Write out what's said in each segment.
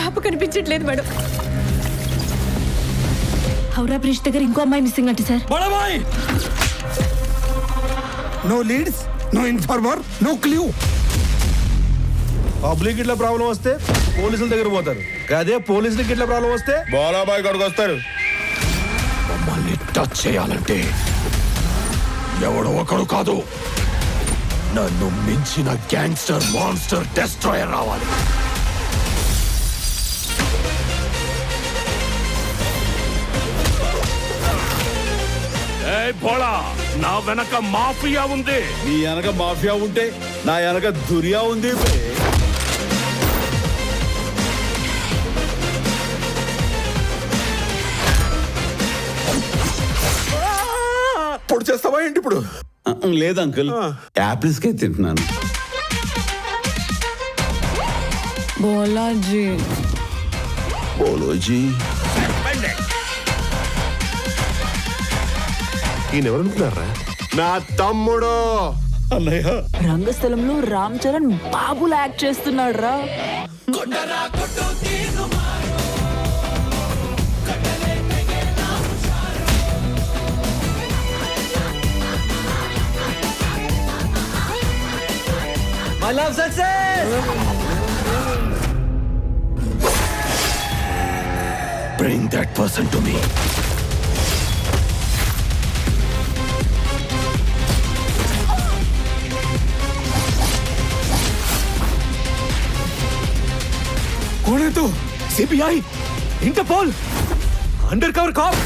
పాప కనిపించట్లేదు madam. Howrah bridge దగ్గర ఇంకో అమ్మాయి మిస్సింగ్ అంటే sir. No leads, no informer, no clue. Public ఇట్లా ప్రాబ్లం వస్తే పోలీసుల దగ్గర పోతారు, అదే పోలీసులకి ఇట్లా ప్రాబ్లం వస్తే బాలాబాయ్ గడికి వస్తారు. మమ్మల్ని టచ్ చేయాలంటే ఎవడో ఒకడు కాదు, నన్ను మించిన గ్యాంగ్స్టర్ మాన్స్టర్ డెస్ట్రాయర్ రావాలి. బోళా, నా వెనక మాఫియా ఉంది. నీ వెనక మాఫియా ఉంటే నా వెనక దురియా ఉంది. పొడి చేస్తావా ఏంటి ఇప్పుడు? లేదు అంకుల్, యాపిల్స్కే తింటున్నాను. బోలాజీ బోలోజీ ఈయనెవరనుకున్నారా? నా తమ్ముడు. అన్నయ్య రంగస్థలంలో రామ్ చరణ్ బాబులా యాక్ట్ చేస్తున్నాడు రా. I love success. Bring that person to me. कौन है तू? CBI, Interpol, undercover cop.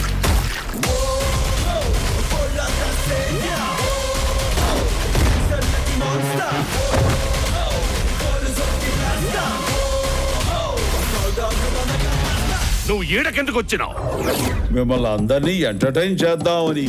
నువ్వు ఈడకెందుకు వచ్చినావు? మిమ్మల్ని అందరినీ ఎంటర్టైన్ చేద్దామని.